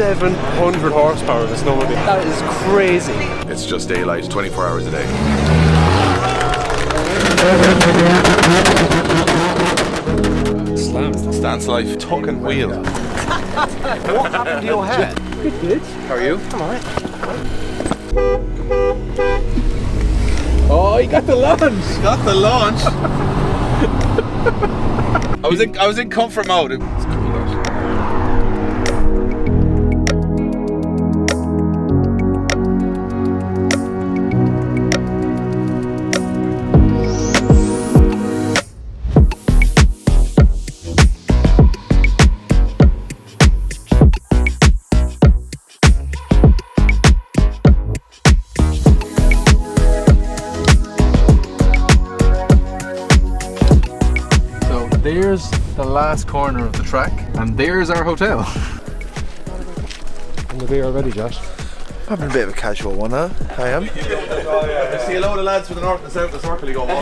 700 horsepower in a snowmobile. That is crazy. It's just daylight, 24 hours a day. Slammed. Stance life, tuck and wheel. What happened to your hair? Good. How are you? I'm alright. Oh, you got the launch! Got the launch. I was in comfort mode. It's cool though. There's the last corner of the track, and there's our hotel. And the beer already, Josh. I'm having a bit of a casual one, huh? I am. I see a load of lads from the north and the south of the circle going on.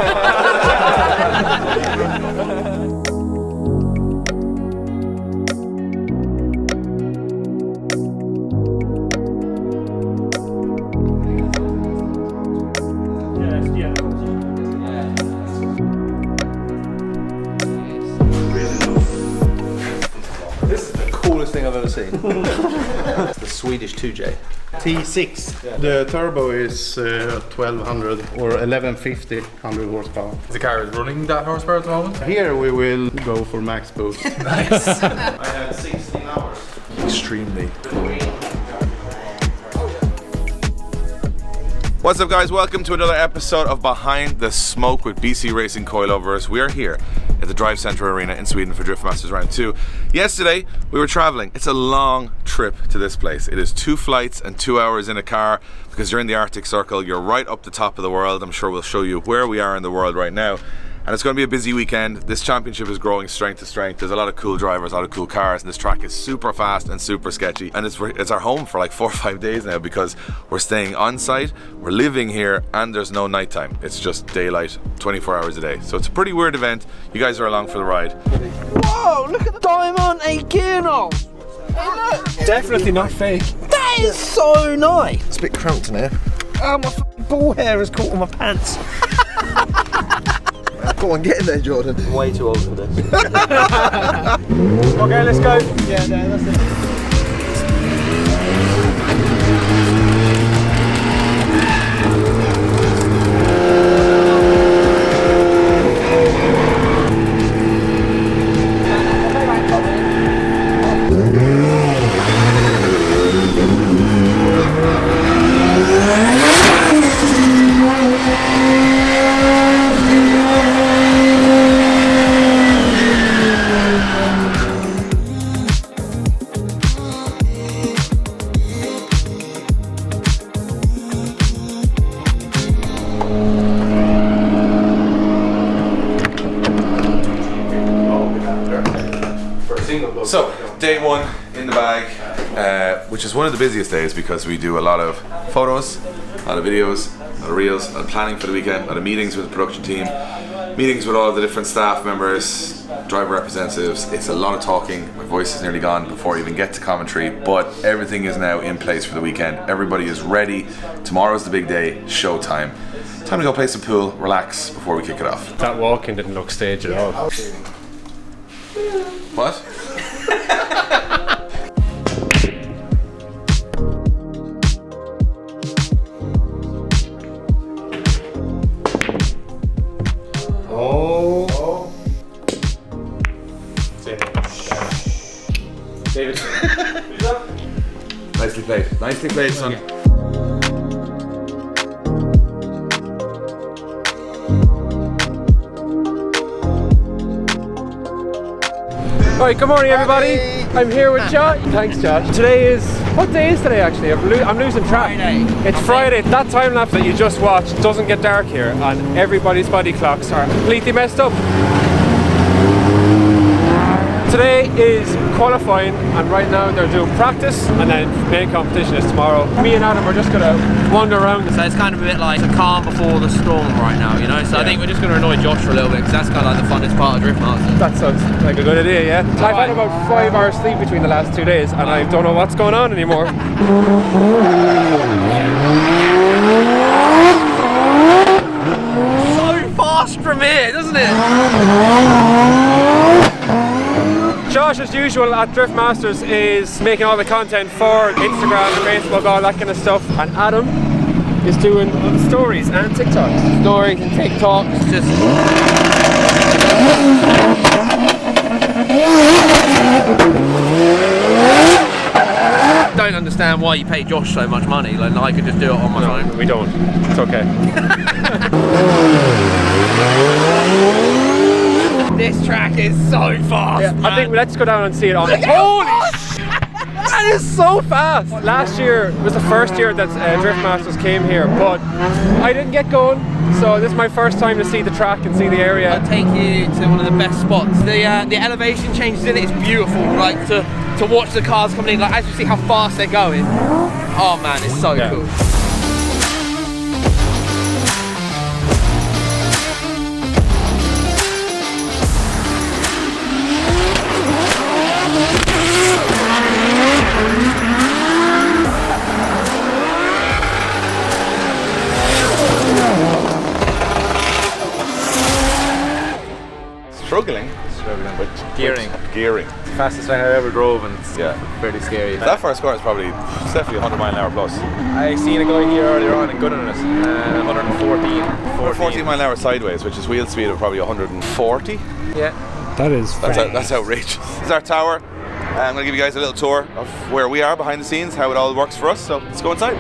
Coolest thing I've ever seen. It's the Swedish 2J. T6. The turbo is 1200 or 1150 100 horsepower. The car is running that horsepower at the moment. Here we will go for max boost. Nice. I had 16 hours. Extremely cool. What's up guys, welcome to another episode of Behind the Smoke with BC Racing Coilovers. We are here at the Drive Centre Arena in Sweden for Drift Masters Round 2. Yesterday we were travelling. It's a long trip to this place. It is 2 flights and 2 hours in a car because you're in the Arctic Circle. You're right up the top of the world. I'm sure we'll show you where we are in the world right now. And it's going to be a busy weekend. This championship is growing strength to strength. There's a lot of cool drivers, a lot of cool cars, and this track is super fast and super sketchy. And it's our home for like 4 or 5 days now because we're staying on site, we're living here, and there's no nighttime. It's just daylight, 24 hours a day. So it's a pretty weird event. You guys are along for the ride. Whoa, look at the diamond gear. Definitely not fake. That is so nice. It's a bit cramped in here. Oh, my f***ing ball hair is caught on my pants. Go on, get in there, Jordan. I'm way too old for this. Okay, let's go. Yeah, that's it. So, day one in the bag, which is one of the busiest days because we do a lot of photos, a lot of videos, a lot of reels, a lot of planning for the weekend, a lot of meetings with the production team, meetings with all the different staff members, driver representatives. It's a lot of talking. My voice is nearly gone before I even get to commentary, but everything is now in place for the weekend. Everybody is ready. Tomorrow's the big day, show time. Time to go play some pool, relax before we kick it off. That walk-in didn't look staged at all. What? David. Nicely played. Nicely played, son. Alright, good morning everybody. I'm here with Josh. Thanks, Josh. Today is, what day is today actually? I'm losing track. Friday. It's Friday. That time lapse that you just watched doesn't get dark here, and everybody's body clocks are completely messed up. Today is qualifying, and right now they're doing practice, and then main competition is tomorrow. Me and Adam are just gonna wander around. So it's kind of a bit like the calm before the storm right now, you know? So I think we're just going to annoy Josh for a little bit, because that's kind of like the funnest part of Drift Masters. That sounds like a good idea, yeah. I've had about 5 hours sleep between the last 2 days, and I don't know what's going on anymore. So fast from here, doesn't it? Josh, as usual at Drift Masters, is making all the content for Instagram, Facebook, all that kind of stuff, and Adam is doing stories and TikToks. Stories and TikToks, just... don't understand why you pay Josh so much money, like I could just do it on my phone. We don't. It's okay. This track is so fast. Yeah, I think let's go down and see it on. Holy! That is so fast! Last year was the first year that Drift Masters came here, but I didn't get going, so this is my first time to see the track and see the area. I'll take you to one of the best spots. The elevation changes in it is beautiful, like to watch the cars coming in, like as you see how fast they're going. Oh man, it's so cool. Struggling with gearing. Fastest I ever drove, and it's fairly scary. That first car is probably definitely 100 mile an hour plus. I seen a guy here earlier on and gunning it, 14 mile an hour sideways, which is wheel speed of probably 140. Yeah. That's outrageous. This is our tower. I'm going to give you guys a little tour of where we are behind the scenes, how it all works for us. So let's go inside.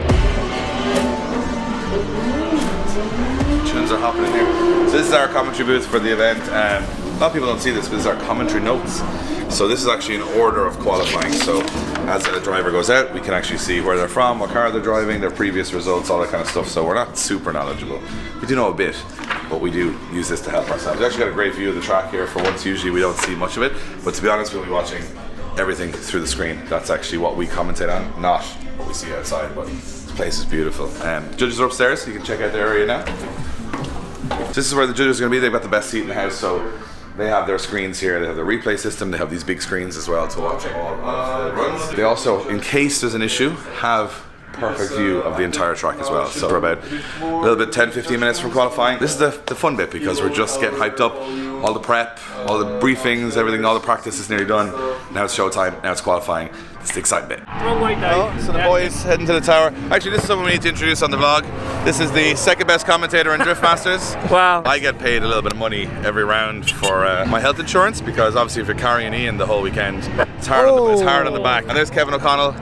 Tunes are happening here. So this is our commentary booth for the event. A lot of people don't see this, but this is our commentary notes. So this is actually an order of qualifying. So as a driver goes out, we can actually see where they're from, what car they're driving, their previous results, all that kind of stuff. So we're not super knowledgeable. We do know a bit, but we do use this to help ourselves. We've actually got a great view of the track here for once. Usually we don't see much of it, but to be honest, we'll be watching everything through the screen. That's actually what we commentate on, not what we see outside, but this place is beautiful. Judges are upstairs, so you can check out their area now. So this is where the judges are going to be. They've got the best seat in the house, so they have their screens here. They have the replay system. They have these big screens as well to watch all of the runs. They also, in case there's an issue, have perfect view of the entire track as well. So we're about a little bit 10-15 minutes from qualifying. This is the fun bit, because we're just getting hyped up. All the prep, all the briefings, everything, all the practice is nearly done. Now it's showtime, now it's qualifying. It's the exciting bit. Wrong way now. So the boys heading to the tower. Actually, this is someone we need to introduce on the vlog. This is the second best commentator in Drift Masters. Wow. I get paid a little bit of money every round for my health insurance, because obviously if you're carrying Ian the whole weekend, it's hard on the back. And there's Kevin O'Connell.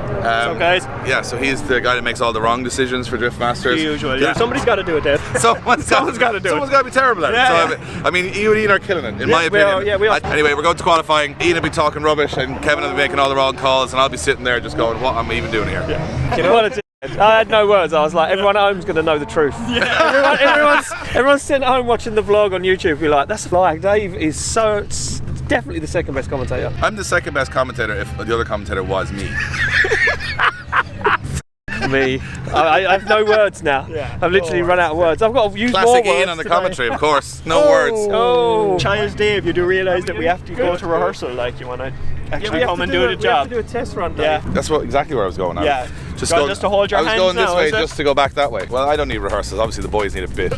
What's up, guys? Yeah, so he's the guy that makes all the wrong decisions for Drift Masters. Usually, yeah. Somebody's got to do it, Dave. Someone's got to do it. Someone's got to be terrible at it. Yeah, So, I mean, you and Ian are killing it, in my opinion. We are. Anyway, we're going to qualifying. Ian will be talking rubbish, and Kevin will be making all the wrong calls, and I'll be sitting there just going, what am I even doing here? Yeah. You know what it is? I had no words. I was like, everyone at home's going to know the truth. Yeah. Everyone's sitting at home watching the vlog on YouTube. Be like, that's a lie. Dave is definitely the second best commentator. I'm the second best commentator if the other commentator was me. Me. I have no words now. Yeah. I've literally run out of words. I've got to use Classic more words. Ian on the commentary, of course. No words. Oh. Child's Dave, you do realise that we have to go to rehearsal, like you want to actually come and do the job. We have to do a test run. Yeah. That's exactly where I was going. Yeah. Just to hold your hands. I was going now, this way is it? just to go back that way. Well, I don't need rehearsals. Obviously, the boys need a bit.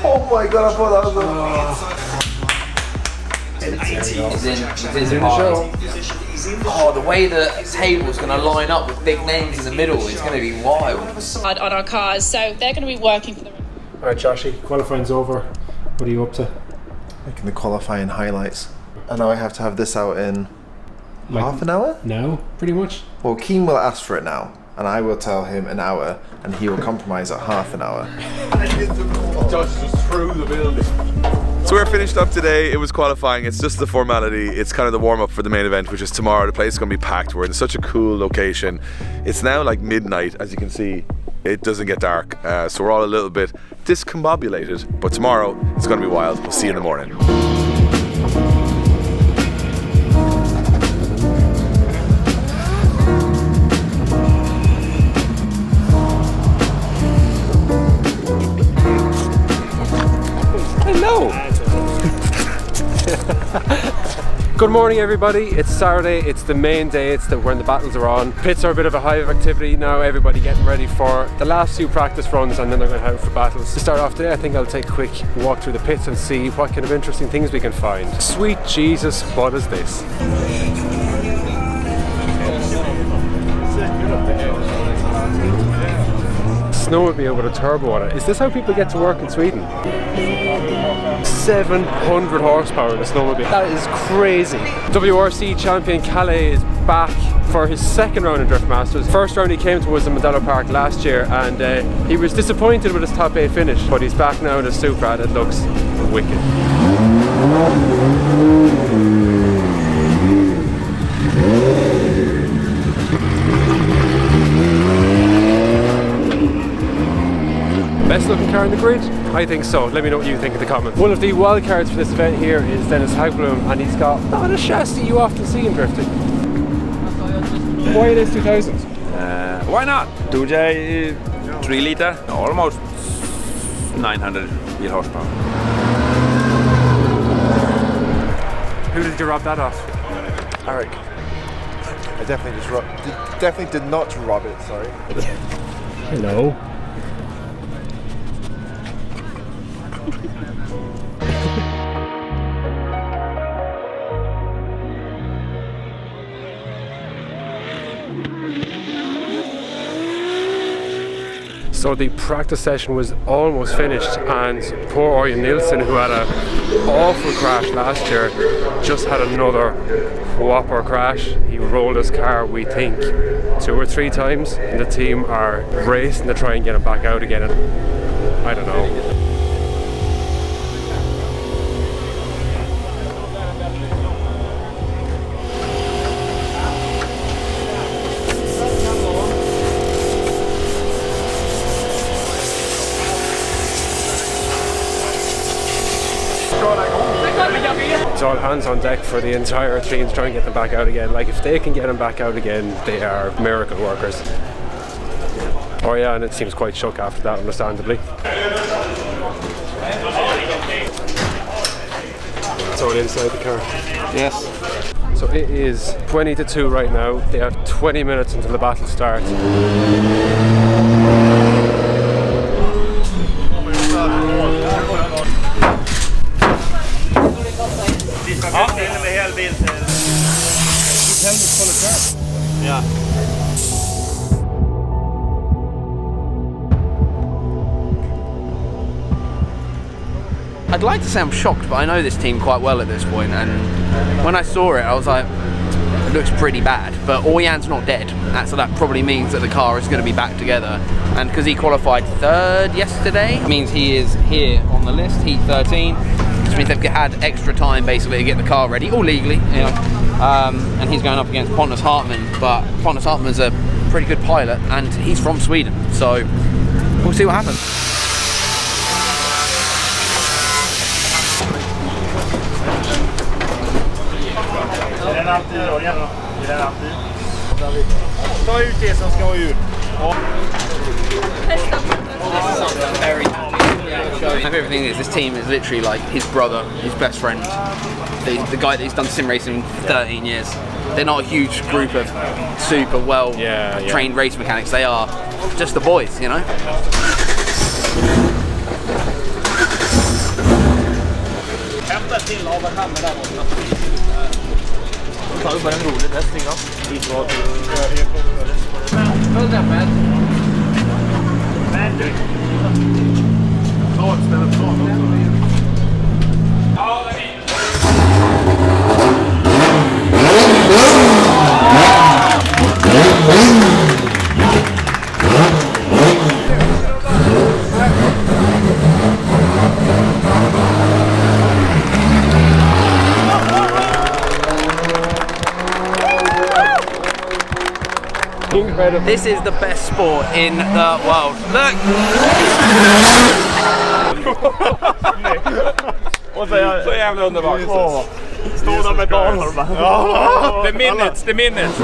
Oh my god, I thought that was Oh, the way the table's going to line up with big names in the middle is going to be wild. On our cars, so they're going to be working for the... Alright, Joshy, qualifying's over. What are you up to? making the qualifying highlights. And now I have this out in half an hour? Now, pretty much. Well, Keen will ask for it now. and I will tell him an hour, and he will compromise at half an hour. Just through the building. So we're finished up today. It was qualifying. It's just the formality. It's kind of the warm-up for the main event, which is tomorrow. The place is going to be packed. We're in such a cool location. It's now like midnight, as you can see. It doesn't get dark, so we're all a little bit discombobulated. But tomorrow it's going to be wild. We'll see you in the morning. Good morning everybody, it's Saturday, it's the main day, it's when the battles are on. Pits are a bit of a hive of activity now, everybody getting ready for the last few practice runs and then they're going to head out for battles. To start off today, I think I'll take a quick walk through the pits and see what kind of interesting things we can find. Sweet Jesus, what is this? Snowmobile with a turbo on it. Is this how people get to work in Sweden? 700 horsepower in a snowmobile. That is crazy. WRC champion Calais is back for his second round in Drift Masters. First round he came to was in Modelo Park last year and he was disappointed with his top 8 finish, but he's back now in a Supra and it looks wicked. Best looking car in the grid? I think so. Let me know what you think in the comments. One of the wildcards for this event here is Dennis Hagblom, and he's got not a chassis you often see in drifting. Why it is 2000? Why not? 2J 3 liter, almost 900 wheel horsepower. Who did you rob that off? Eric. I definitely did not rob it, sorry. Hello. So the practice session was almost finished and poor Orion Nilsson, who had an awful crash last year, just had another whopper crash. He rolled his car, we think, 2 or 3 times, and the team are racing to try and get him back out again. And I don't know. It's all hands on deck for the entire team to try and get them back out again. Like, if they can get them back out again, they are miracle workers. Oh yeah, and it seems quite shook after that, understandably. It's all inside the car. Yes. So it is 20 to 2 right now. They have 20 minutes until the battle starts. Yeah. I'd like to say I'm shocked, but I know this team quite well at this point, and when I saw it I was like, it looks pretty bad, but Orjan's not dead, so that probably means that the car is going to be back together, and because he qualified 3rd yesterday, it means he is here on the list, heat 13, which means they've had extra time basically to get the car ready, all legally, you know. And he's going up against Pontus Hartman, but Pontus Hartman's a pretty good pilot and he's from Sweden, so we'll see what happens. Ta ut det som ska vara ur. My favourite thing is this team is literally like his brother, his best friend, the guy that he's done sim racing for 13 years. They're not a huge group of super well trained race mechanics, they are just the boys, you know? Incredible. This is the best sport in the world. Look! Och så jävla underbart. Står där med dalar bara. The minutes.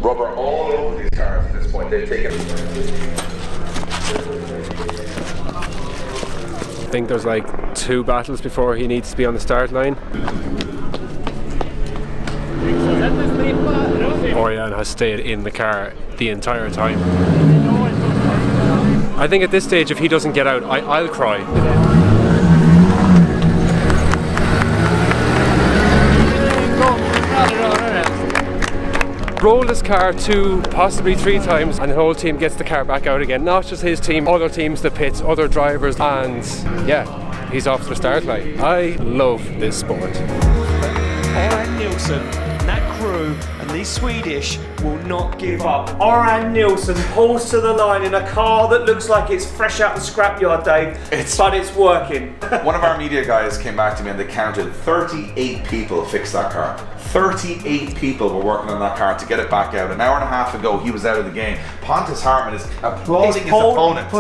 Rubber all over these cars at this point. They've taken. I think there's like 2 battles before he needs to be on the start line. Orion has stayed in the car the entire time. I think at this stage, if he doesn't get out, I'll cry. Rolled his car 2, possibly 3 times, and the whole team gets the car back out again. Not just his team, other teams, the pits, other drivers, and yeah, he's off to the start line. I love this sport. Orion Nilsson and that crew and these Swedish will not give up. Orion Nilsson pulls to the line in a car that looks like it's fresh out the scrapyard, Dave, but it's working. One of our media guys came back to me and they counted 38 people fixed that car. 38 people were working on that car to get it back out. An hour and a half ago, he was out of the game. Pontus Hartman is applauding his opponent,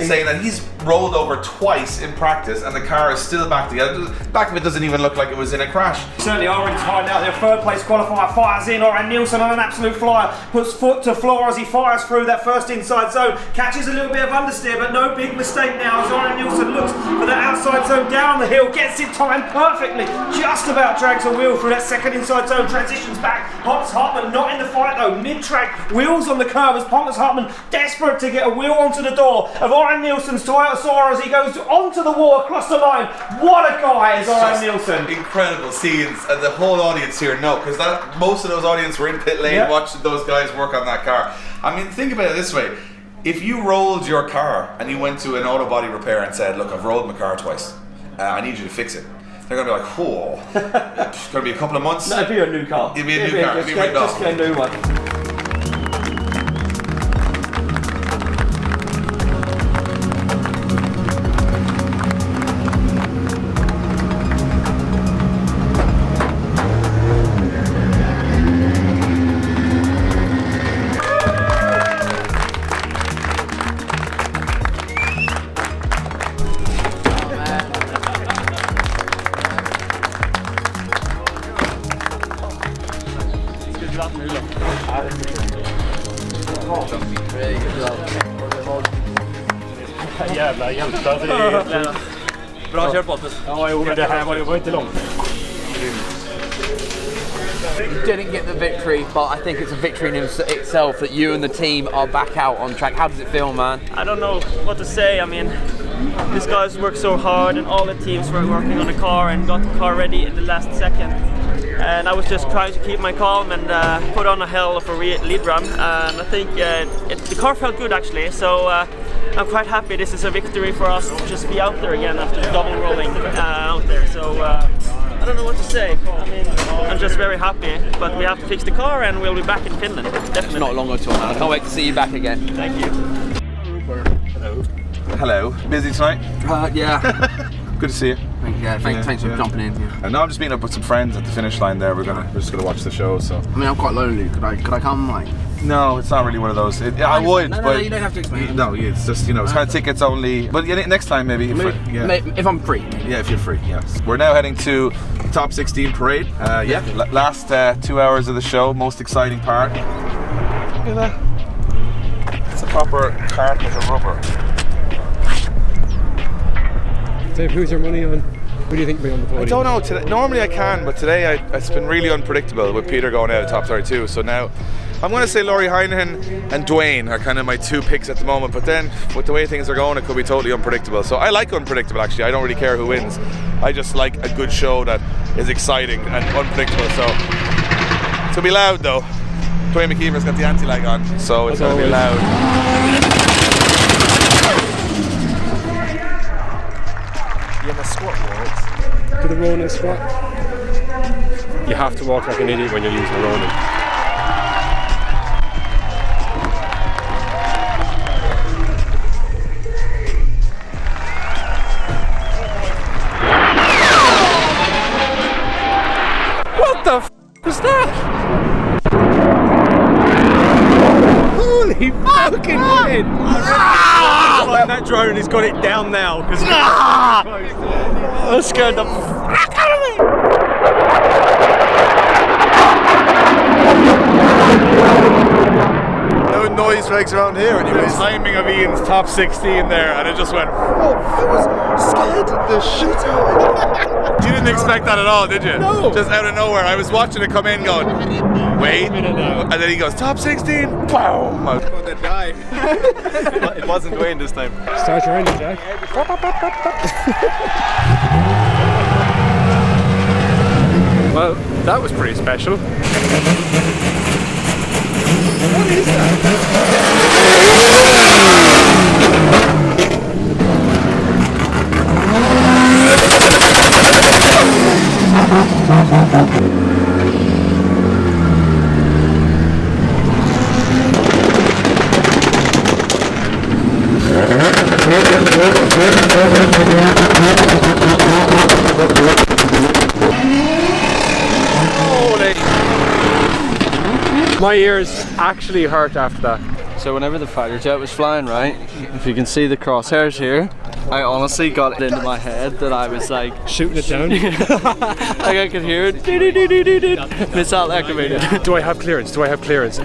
saying that he's rolled over twice in practice and the car is still back together. Back of it doesn't even look like it was in a crash. Certainly Orion tied out their 3rd place qualifier, fires in. Orion Nilsson on an absolute flyer, puts foot to floor as he fires through that first inside zone, catches a little bit of understeer, but no big mistake now as Orion Nilsson looks for the outside zone down the hill, gets it timed perfectly, just about drags a wheel through that second inside zone, transitions back. Pontus Hartman not in the fight though, mid-track, wheels on the curve as Pontus Hartman desperate to get a wheel onto the door of Orion Nilsson's Toyota Sora as he goes onto the wall across the line. What a guy is Orion Nilsson. Incredible scenes, and the whole audience here know, because most of those audience were in pit lane watching those guys work on that car. I mean, think about it this way. If you rolled your car and you went to an auto body repair and said, look, I've rolled my car twice, I need you to fix it, they're going to be like, whoa, it's going to be a couple of months. No, it'd be a new car. It'd be a new car. It'd be written off. Just get a new one. Jävla hjältar. Bra kört Pontus. Ja, jo, men det här var inte långt. You didn't get the victory, but I think it's a victory in itself that you and the team are back out on track. How does it feel, man? I don't know what to say. I mean, these guys worked so hard and all the teams were working on the car and got the car ready in the last second. And I was just trying to keep my calm and put on a hell of a lead run. And I think the car felt good actually, so I'm quite happy this is a victory for us to just be out there again after double rolling out there. So I don't know what to say. I mean, I'm just very happy, but we have to fix the car and we'll be back in Finland, definitely. It's not long at all, man. I can't wait to see you back again. Thank you. Hello. Busy tonight? Yeah. Good to see you. Thanks for jumping in. Yeah. No, I'm just meeting up with some friends at the finish line there. We're just gonna watch the show. So. I mean, I'm quite lonely. Could I come, like? No, it's not really one of those. I would, no, but you don't have to explain. No, it's just it's kind of tickets only. But next time maybe. If I'm free. Yeah, if you're free. Yes. We're now heading to top 16 parade. Last 2 hours of the show, most exciting part. Look at that. It's a proper carpet of rubber. Dave, who's your money on? Who do you think will be on the podium? I don't know. Today, normally I can, but today it's been really unpredictable with Peter going out of top 32. So now I'm going to say Laurie Heinahan and Dwayne are kind of my 2 picks at the moment. But then with the way things are going, it could be totally unpredictable. So I like unpredictable actually. I don't really care who wins. I just like a good show that is exciting and unpredictable. So it's going to be loud though. Dwayne McKeever's got the anti-lag on, so it's going to be loud. Squat walks. To the Ronin squat. You have to walk like an idiot when you're using a Ronin. waiting. Flying that drone, he's got it down now. I scared the fuck out of me. No noise regs around here anyways. The timing of Ian's top 16 there, and it just went. Oh, I was scared the shit out of me. You didn't expect that at all, did you? No. Just out of nowhere. I was watching it come in going, wait. And then he goes, top 16. Boom. I'm gonna die. It wasn't Dwayne this time. Start your engine, Jack. Well, that was pretty special. What is that? My ears actually hurt after that. So whenever the fighter jet was flying, right, if you can see the crosshairs here, I honestly got it into my head that I was like Shooting it down. like I could hear it. Missile activated. Do I have clearance? Do I have clearance?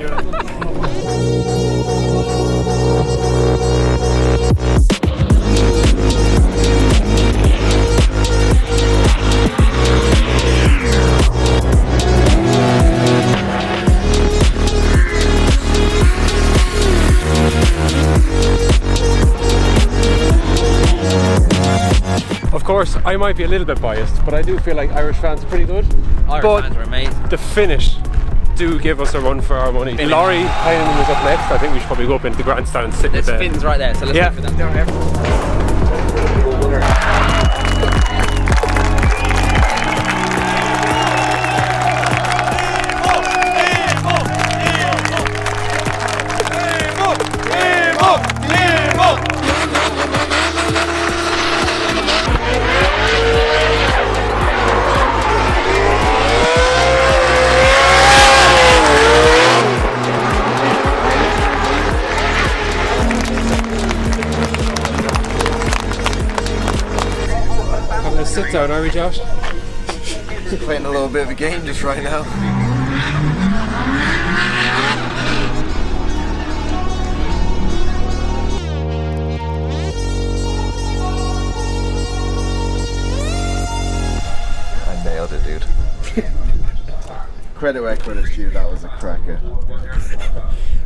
Of course, I might be a little bit biased, but I do feel like Irish fans are pretty good. Irish fans are amazing. The finish do give us a run for our money. Laurie Heinen is up next. I think we should probably go up into the grandstand and sit There's with fins right there, so let's Yeah. go for that. Having a sit down, are we, Josh? Playing a little bit of a game just right now. I nailed it, dude. Credit where credit's due, that was a cracker.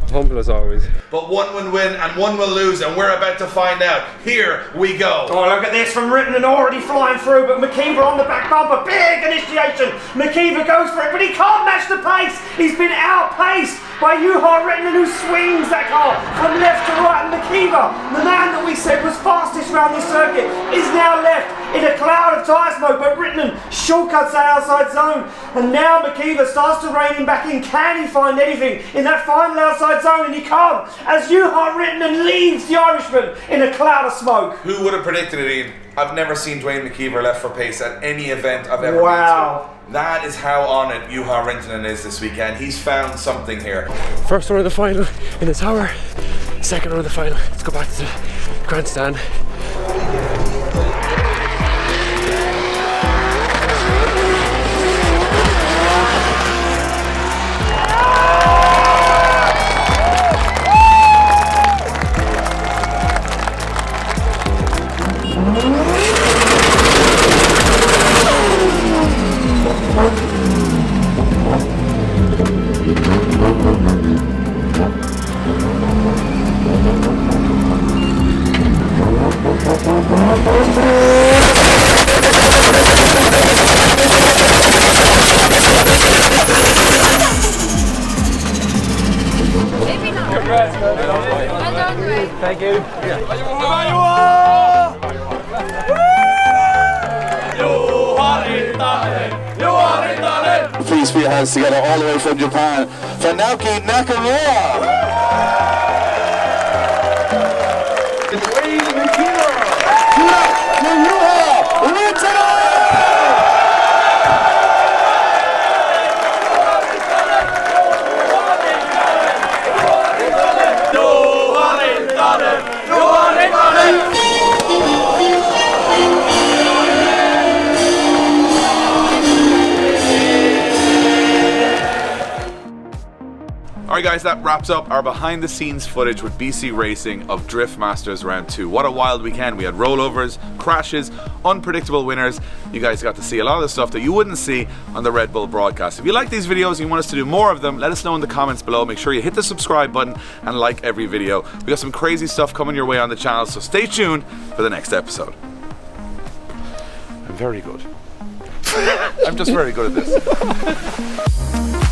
Humble as always. But one will win and one will lose, and we're about to find out. Here we go. Oh, look at this from Rittenden already flying through, but McKeever on the back bumper. Big initiation. McKeever goes for it, but he can't match the pace. He's been outpaced by Juha Rittenden, who swings that car from left to right. And McKeever, the man that we said was fastest around this circuit, is now left in a cloud of tyre smoke, but Rittenden shortcuts that outside zone. And now McKeever starts to rein him back in. Can he find anything in that final outside zone? And he can't, as Juha Rittenden leaves the Irishman in a cloud of smoke. Who would have predicted it, Ian? I've never seen Dwayne McKeever left for pace at any event I've ever been to. That is how on it Juha Rittenden is this weekend. He's found something here. First one of the final in the tower. Second one of the final. Let's go back to the grandstand. Thank you. Please put your hands together all the way from Japan for Naoki Nakamura. Alright guys, that wraps up our behind the scenes footage with BC Racing of Drift Masters Round 2. What a wild weekend. We had rollovers, crashes, unpredictable winners. You guys got to see a lot of the stuff that you wouldn't see on the Red Bull broadcast. If you like these videos and you want us to do more of them, let us know in the comments below. Make sure you hit the subscribe button and like every video. We got some crazy stuff coming your way on the channel, so stay tuned for the next episode. I'm very good. I'm just very good at this.